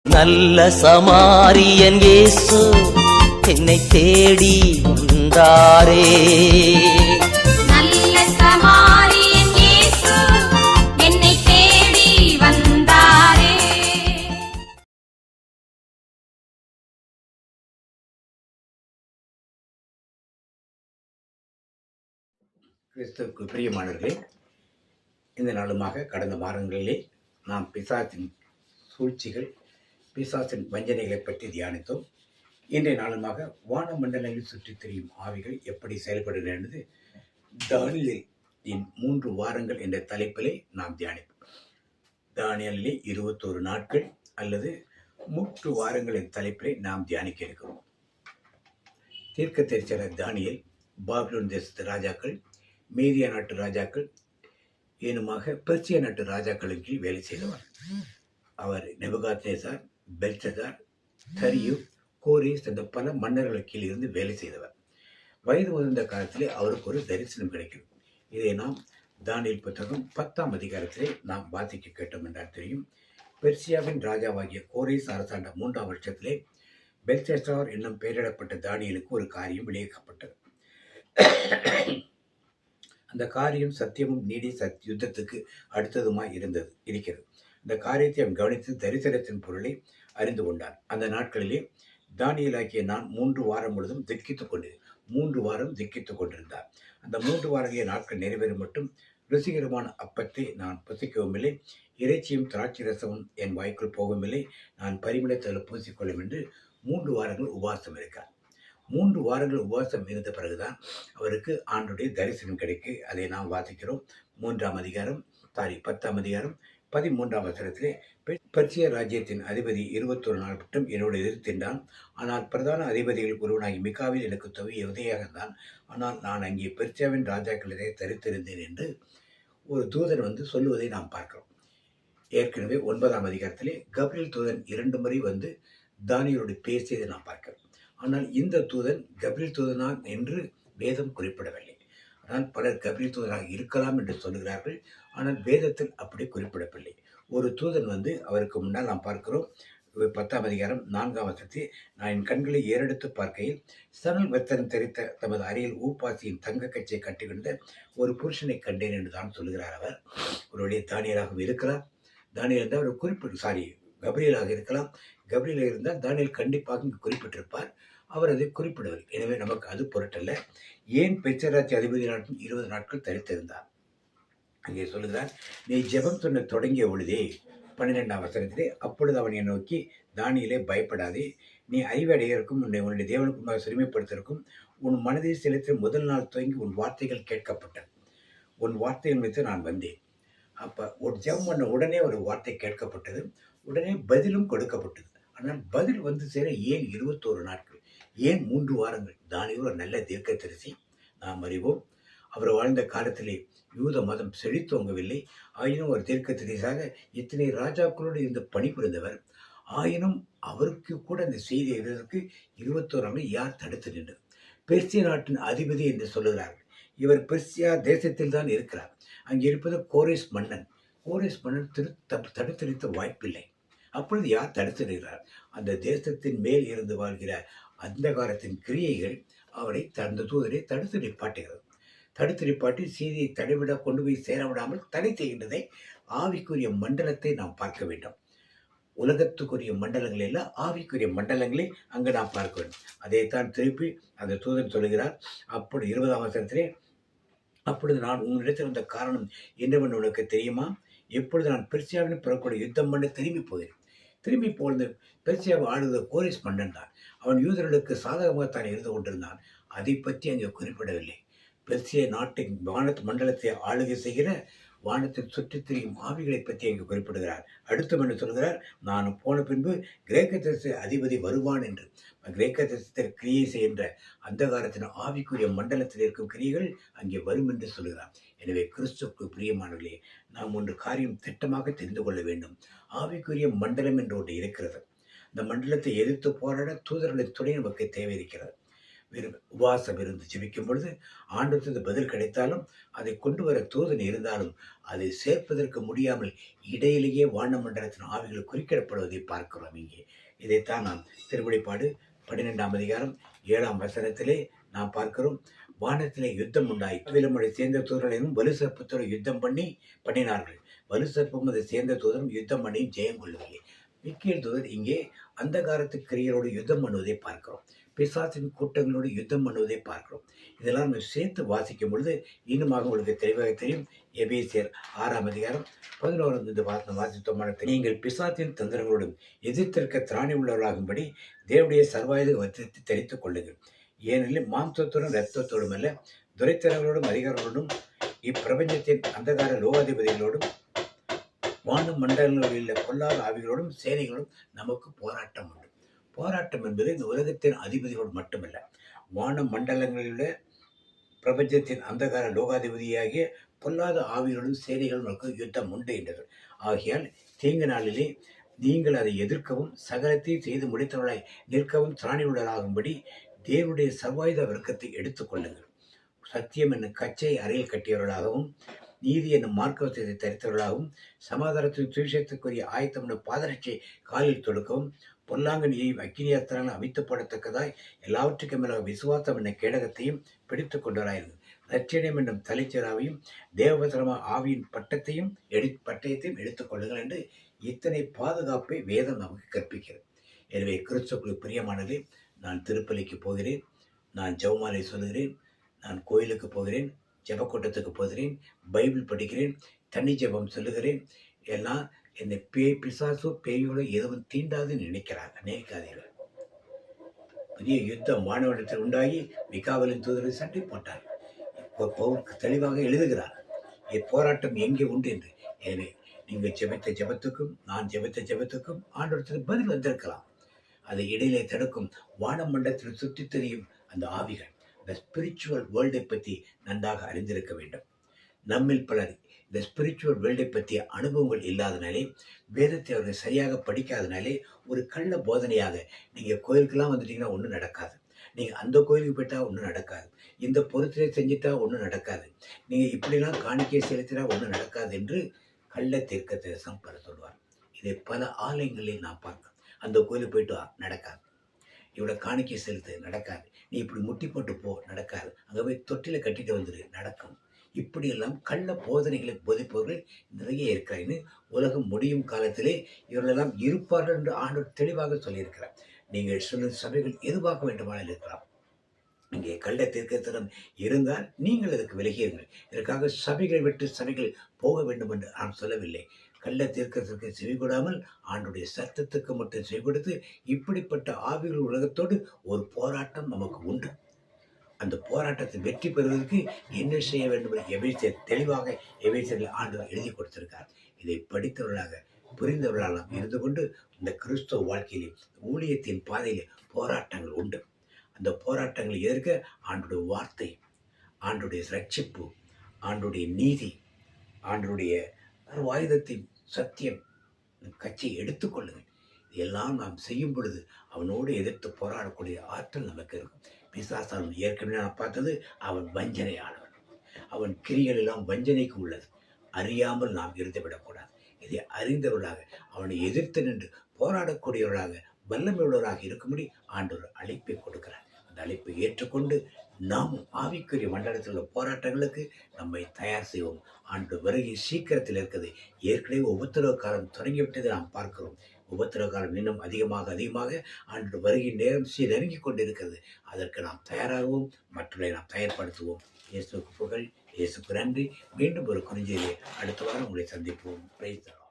நல்ல சமாரியன் இயேசு என்னை தேடி வந்தாரே. நல்ல சமாரியன் இயேசு என்னை தேடி வந்தாரே. கிறிஸ்துவுக்கு பிரியமானவர்களே, இந்த நாளுமாக கடந்த வாரங்களிலே நாம் பிசாசின் சூழ்ச்சிகள், பிசாசின் வஞ்சனைகளை பற்றி தியானித்தோம். இன்றைய நாளுமாக வானமண்டலங்களில் சுற்றித் திரியும் ஆவிகள் எப்படி செயல்படுகிறது என்பது தானியேலின் 3 வாரங்கள் என்ற தலைப்பிலே நாம் தியானிப்போம். தானியேலிலே 21 நாட்கள் அல்லது 3 வாரங்களின் தலைப்பிலே நாம் தியானிக்க இருக்கிறோம். தீர்க்கதரிசியான தானியேல் பாபிலோன் தேசத்து ராஜாக்கள், மீதியா நாட்டு ராஜாக்கள் ஏனுமாக பெர்சியா நாட்டு ராஜாக்களின் கீழ் வேலை செய்தவர். அவர் நெபுகாத்நேசார், பெல்ஷாத்சார், தரியு, கோரேஸ் என்ற பல மன்னர்களுக்கு கீழ் இருந்து வேலை செய்தவர். வயது முதிர்ந்த காலத்திலே அவருக்கு ஒரு தரிசனம் கிடைக்கும். இதை நாம் தானியேல் புத்தகம் 10ஆம் அதிகாரத்திலே நாம் வாசிக்க கேட்டோம் என்றால் தெரியும். பெர்சியாவின் ராஜாவாகிய கோரேஸ் அரசாண்ட 3ஆம் வருஷத்திலே பெல்ஷாத்சார் என்னும் பெயரிடப்பட்ட தானியேலுக்கு ஒரு காரியம் விளைவிக்கப்பட்டது. அந்த காரியம் சத்தியமும் நீடி யுத்தத்துக்கு அடுத்ததுமாய் இருக்கிறது. இந்த காரியத்தை அவன் கவனித்து தரிசனத்தின் பொருளை அறிந்து கொண்டான். அந்த நாட்களிலே தானியேலாகிய நான் 3 வாரம் முழுதும் திக்கித்துக் கொண்டிருந்தார். அந்த 3 வாரங்களிய நாட்கள் நிறைவேறும் மட்டும் ருசிகரமான அப்பத்தை நான் புசிக்கவும் இல்லை, இறைச்சியும் திராட்சை ரசமும் என் வாய்க்குள் போகவும் இல்லை, நான் பரிமளத்தில் பூசிக்கொள்ளும் என்று 3 வாரங்கள் உபவாசம் இருக்கார். 3 வாரங்கள் உபவாசம் இருந்த பிறகுதான் அவருக்கு ஆண்டுடைய தரிசனம் கிடைக்கு. அதை நாம் வாசிக்கிறோம். 10ஆம் அதிகாரம் 13ஆம் வசனத்திலே, பெர்சியா ராஜ்யத்தின் அதிபதி 21 நாள் மட்டும் என்னோடு எதிர்த்தின்றான். ஆனால் பிரதான அதிபதிகள் ஒருவனாகி மிகாவில் எனக்கு உதவியாக இருந்தான். ஆனால் நான் அங்கே பெர்சியாவின் ராஜாக்களிடையே தரித்திருந்தேன் என்று ஒரு தூதன் வந்து சொல்லுவதை நாம் பார்க்கிறோம். ஏற்கனவே 9ஆம் அதிகாரத்திலே கப்ரியேல் தூதன் 2 முறை வந்து தானியேலோடு பேசியதை நாம் பார்க்கிறோம். ஆனால் இந்த தூதன் கப்ரியேல் தூதனான் என்று வேதம் குறிப்பிடவில்லை. ஆனால் பலர் கப்ரியேல் தூதனாக இருக்கலாம் என்று சொல்லுகிறார்கள். ஆனால் வேதத்தில் அப்படி குறிப்பிடவில்லை. ஒரு தூதன் வந்து அவருக்கு முன்னால் நாம் பார்க்கிறோம். 10ஆம் அதிகாரம் 4ஆம் வசனத்தில், நான் என் கண்களை ஏறெடுத்து பார்க்கையில் சணல் வஸ்திரம் தெரித்த தமது அறையில் ஊப்பாசியின் தங்க கச்சையை கட்டிக்கொண்ட ஒரு புருஷனை கண்டேன் என்று தான் சொல்லுகிறார். அவர் ஒருவருடைய தானியேலாகவும் இருக்கிறார். தானியேல் இருந்தால் அவர் கப்ரியேலாக இருக்கலாம். கப்ரியேலாக இருந்தால் தானியேல் கண்டிப்பாக இங்கு குறிப்பிட்டிருப்பார். அவர் அதை குறிப்பிடவில்லை. எனவே நமக்கு அது பொருட்டல்ல. ஏன் பெர்சியா அதிபதி நாட்கள் 20 நாட்கள் தரித்திருந்தார்? அங்கே சொல்லுகிறார், நீ ஜெபம் சொன்ன தொடங்கிய பொழுதே 12ஆம் வசனத்திலே, அப்பொழுது அவன் என்னை நோக்கி, தானியேலே பயப்படாதே, நீ அறிவடையருக்கும் உன்னுடைய தேவனுக்கு சிறுமைப்படுத்திருக்கும் உன் மனதை செலுத்த முதல் நாள் துவங்கி உன் வார்த்தைகள் கேட்கப்பட்டது. உன் வார்த்தைகள் வைத்து நான் வந்தேன். அப்போ ஒரு ஜெபம் பண்ண உடனே ஒரு வார்த்தை கேட்கப்பட்டது, உடனே பதிலும் கொடுக்கப்பட்டது. ஆனால் பதில் வந்து சேர ஏன் 21 நாட்கள், ஏன் 3 வாரங்கள்? தானியேல் ஒரு நல்ல தீர்க்கதரிசி, நாம் அறிவோம். அவர் வாழ்ந்த காலத்திலே யூத மதம் செழித்தோங்கவில்லை. ஆயினும் ஒரு தீர்க்கதரிசியாக இத்தனை ராஜாக்களோடு இருந்து பணிபுரிந்தவர். ஆயினும் அவருக்கு கூட இந்த செய்தி எழுதுவதற்கு 21 நாள் யார் தடுத்து நின்றது? பெர்சியா நாட்டின் அதிபதி என்று சொல்லுகிறார்கள். இவர் பெர்சியா தேசத்தில் தான் இருக்கிறார். அங்கே இருப்பது கோரேஸ் மன்னன். தடுத்திருத்த வாய்ப்பில்லை. அப்பொழுது யார் தடுத்திருக்கிறார்? அந்த தேசத்தின் மேல் இருந்து வாழ்கிற அந்தகாரத்தின் கிரியைகள் அவரை அந்த தூதரை தடுத்து நிப்பாட்டி செய்தியை தடைவிட கொண்டு போய் சேரவிடாமல் தடை செய்கின்றதை ஆவிக்குரிய மண்டலத்தை நாம் பார்க்க வேண்டும். உலகத்துக்குரிய மண்டலங்கள் எல்லாம் ஆவிக்குரிய மண்டலங்களை அங்கு நாம் பார்க்க வேண்டும். அதைத்தான் திருப்பி அந்த தூதன் சொல்லுகிறார். அப்பொழுது 20ஆம் வசனத்திலே, அப்பொழுது நான் உன்னிடத்தில் வந்த காரணம் என்னவென்று உனக்கு தெரியுமா? எப்பொழுது நான் பெர்சியாவின் பிறக்கூட யுத்தம் பண்ண திரும்பி போனது பெர்சியாவை ஆளுகிற கோரேஸ் மன்னன் தான். அவன் யூதர்களுக்கு சாதகமாகத்தான் இருந்து கொண்டிருந்தான். அதை பற்றி அங்கே குறிப்பிடவில்லை. பெர்சியா நாட்டின் மண்டலத்தை ஆளுகை செய்கிற வானத்தில் சுற்றித் திரியும் ஆவிகளை பற்றி அங்கு குறிப்பிடுகிறார். அடுத்து என்ன சொல்கிறார்? நான் போன பின்பு கிரேக்க தேச அதிபதி வருவான் என்று. கிரேக்க தேசத்தில் கிரியை செய்கின்ற அந்தகாரத்தின் ஆவிக்குரிய மண்டலத்தில் இருக்கும் கிரியைகள் அங்கே வரும் என்று சொல்கிறார். எனவே கிறிஸ்துவுக்கு பிரியமானவர்களே, நாம் ஒன்று காரியம் திட்டமாக தெரிந்து கொள்ள வேண்டும். ஆவிக்குரிய மண்டலம் என்று ஒன்று இருக்கிறது. இந்த மண்டலத்தை எதிர்த்து போராட தூதர்களின் துணை நமக்கு தேவை இருக்கிறது. உபவாசம் இருந்து ஜெபிக்கும் பொழுது ஆண்டவரது பதில் கிடைத்தாலும் அதை கொண்டு வர தூதன் இருந்தாலும் அதை சேர்ப்பதற்கு முடியாமல் இடையிலேயே வானமண்டலத்தின் ஆவிகள் குறிக்கிடப்படுவதை பார்க்கிறோம். இங்கே இதைத்தான் நாம் திருவெளிப்பாடு 12ஆம் அதிகாரம் 7ஆம் வசனத்திலே நாம் பார்க்கிறோம். வானத்திலே யுத்தம் உண்டாய் விலமுறை சேர்ந்த தூதர்களும் வலு சர்ப்பத்தோடு யுத்தம் பண்ணினார்கள். வலு சர்ப்பம் அதை சேர்ந்த தூதரும் யுத்தம் பண்ணி ஜெயம் கொள்ளவில்லை. மிக்கேல் தூதர் இங்கே அந்தகாரத்து கிரியரோடு யுத்தம் பண்ணுவதை பார்க்கிறோம். பிசாசின் கூட்டங்களோடு யுத்தம் பண்ணுவதை பார்க்கிறோம். இதெல்லாம் நம்ம சேர்த்து வாசிக்கும் பொழுது இன்னுமாக உங்களுக்கு தெளிவாக தெரியும். எபேசியர் 6ஆம் அதிகாரம் 11 வாசித்தோமான நீங்கள் பிசாசின் தந்திரங்களோடும் எதிர்த்திருக்க திராணி உள்ளவர்களாகும்படி தேவனுடைய சர்வாயுத வஸ்திரத்தை தரித்துக் கொள்ளுங்கள். ஏனெனில் மாம்சத்தோடும் இரத்தத்தோடும் அல்ல, துரைத்தனங்களோடும் அதிகாரங்களோடும் இப்பிரபஞ்சத்தின் அந்தகார லோகாதிபதிகளோடும் வான மண்டலங்களில் உள்ள பொல்லாத ஆவிகளோடும் சேனைகளோடும் நமக்கு போராட்டம் உண்டு. போராட்டம் என்பது இந்த உலகத்தின் அதிபதிகளோடு மட்டுமல்ல, வான மண்டலங்களில் உள்ள பிரபஞ்சத்தின் அந்தகார லோகாதிபதியாகிய பொல்லாத ஆவிகளோடும் சேனைகளும் நமக்கு யுத்தம் உண்டு என்றது. ஆகையால் தீங்கு நாளிலே நீங்கள் அதை எதிர்க்கவும் சகலத்தையும் செய்து முடித்தவர்களாய் நிற்கவும் திராணியுள்ளராகும்படி தேவனுடைய சர்வாயுத வர்க்கத்தை எடுத்துக்கொள்ளுங்கள். சத்தியம் என்னும் கச்சை அறையில் கட்டியவர்களாகவும் நீதி என்னும் மார்க்கவசத்தை தரித்தவர்களாகவும் சமாதானத்தின் சுவிசேஷத்துக்குரிய ஆயத்தம் என்னும் பாதரட்சை காலில் தொடுக்கவும் பொல்லாங்கனியையும் அக்கினியாஸ்திரங்கள் அவித்துப்படத்தக்கதாய் எல்லாவற்றுக்கும் மேலாக விசுவாசம் என்னும் கேடகத்தையும் பிடித்து கொண்டவராயிருங்கள். லட்சணியம் என்னும் தலைச்சராவையும் தேவபத்திரமா ஆவியின் பட்டயத்தையும் எடுத்துக்கொள்ளுங்கள் என்று இத்தனை பாதுகாப்பை வேதம் நமக்கு கற்பிக்கிறது. எனவே கிறிஸ்துவுக்குள் பிரியமானது, நான் திருப்பலிக்கு போகிறேன், நான் ஜெபமாலை சொல்லுகிறேன், நான் கோயிலுக்கு போகிறேன், ஜெபக்கூட்டத்துக்கு போகிறேன், பைபிள் படிக்கிறேன், தனி ஜெபம் சொல்லுகிறேன், எல்லாம் என்னை பிசாசோ பேயோட எதுவும் தீண்டாதுன்னு நினைக்காதீர்கள். பெரிய யுத்தம் மாணவனத்தில் உண்டாகி மிகாவேலின் தூதரை சண்டை போட்டார். பவுலுக்கு தெளிவாக எழுதுகிறார் போராட்டம் எங்கே உண்டு என்று. எனவே நீங்கள் ஜெபித்த ஜெபத்துக்கும் நான் ஜெபித்த ஜெபத்துக்கும் ஆண்டவரத்துக்கு பதில் வந்திருக்கலாம். அதை இடையிலே தடுக்கும் வானமண்டலத்தில் சுற்றி தெரியும் அந்த ஆவிகள் இந்த ஸ்பிரிச்சுவல் வேர்ல்டை பற்றி நன்றாக அறிந்திருக்க வேண்டும். நம்மில் பலர் இந்த ஸ்பிரிச்சுவல் வேர்ல்டை பற்றிய அனுபவங்கள் இல்லாதனாலே, வேதத்தை அவர்கள் சரியாக படிக்காதனாலே ஒரு கள்ள போதனையாக நீங்கள் கோயிலுக்கெல்லாம் வந்துட்டீங்கன்னா ஒன்றும் நடக்காது, நீங்கள் அந்த கோயிலுக்கு போயிட்டா ஒன்றும் நடக்காது, இந்த பொருத்திலே செஞ்சுட்டா ஒன்றும் நடக்காது, நீங்கள் இப்படிலாம் காணிக்கை செலுத்தினா ஒன்றும் நடக்காது என்று கள்ள தீர்க்க தரிசனம் பல சொல்வார். இதை பல ஆலயங்களில் நான் பார்க்கிறேன். அந்த கோயிலுக்கு போயிட்டு நடக்காது, இவ்வளோ காணிக்கை செலுத்து நடக்காது, நீ இப்படி முட்டி போட்டு போ நடக்காது, அங்கே போய் தொட்டில கட்டிட்டு வந்துடு நடக்கும். இப்படியெல்லாம் கள்ள போதனைகளை போதிப்பவர்கள் நிறைய இருக்கிறான்னு உலகம் முடியும் காலத்திலே இவர்களெல்லாம் இருப்பார்கள் என்று ஆண்டவர் தெளிவாக சொல்லியிருக்கிறார். நீங்கள் சொல்லும் சபைகள் எதுவாக வேண்டுமானால் இருக்கலாம். இங்கே கள்ள தீர்க்கதரிசனம் இருந்தால் நீங்கள் அதுக்கு விலகியுங்கள். இதற்காக சபைகளை விட்டு சபைகள் போக வேண்டும் என்று நான் சொல்லவில்லை. கள்ள தீர்க்கத்திற்கு செவிகொடாமல் ஆண்டுடைய சத்தத்துக்கு மட்டும் செவிகொடுத்து இப்படிப்பட்ட ஆவிகள் உலகத்தோடு ஒரு போராட்டம் நமக்கு உண்டு. அந்த போராட்டத்தை வெற்றி பெறுவதற்கு என்ன செய்ய வேண்டும் என்று எபேசியர் தெளிவாக எபேசியரில் ஆண்டவர் எழுதி கொடுத்திருக்கார். இதை படித்தவர்களாக புரிந்தவர்களாக இருந்து கொண்டு இந்த கிறிஸ்தவ வாழ்க்கையிலே ஊழியத்தின் பாதையிலே போராட்டங்கள் உண்டு. அந்த போராட்டங்களை எதிர்க்க ஆண்டுடைய வார்த்தை, ஆண்டுடைய ரட்சிப்பு, ஆண்டுடைய நீதி, ஆண்டுடைய ஆயுதத்தின் சத்தியம் கட்சியை எடுத்துக்கொள்ளுங்கள். இதெல்லாம் நாம் செய்யும் பொழுது அவனோடு எதிர்த்து போராடக்கூடிய ஆற்றல் நமக்கு இருக்கும். பிசாசான் ஏற்கனவே நான் பார்த்தது, அவன் வஞ்சனையானவன், அவன் கிரிகள் எல்லாம் வஞ்சனைக்கு உள்ளது. அறியாமல் நாம் இருந்துவிடக்கூடாது. இதை அறிந்தவர்களாக அவனை எதிர்த்து நின்று போராடக்கூடியவர்களாக வல்லமையுள்ளவராக இருக்கும்படி ஆண்டவர் அழைப்பை கொடுக்கிறார். அந்த அழைப்பை ஏற்றுக்கொண்டு நாமும் ஆவிக்குரிய மண்டலத்தில் உள்ள போராட்டங்களுக்கு நம்மை தயார் செய்வோம். ஆண்டு வருகை சீக்கிரத்தில் இருக்கிறது. ஏற்கனவே உபத்திரவ காலம் தொடங்கிவிட்டதை நாம் பார்க்கிறோம். உபத்திரவ காலம் இன்னும் அதிகமாக ஆண்டு வருகை நேரம் நெருங்கி கொண்டிருக்கிறது. அதற்கு நாம் தயாராகவும் மற்றவர்களை நாம் தயார்படுத்துவோம். இயேசுக்கு புகழ், இயேசுக்கு நன்றி. மீண்டும் ஒரு குறிஞ்சியிலே அடுத்த வாரம் உங்களை சந்திப்போம். Praise the Lord.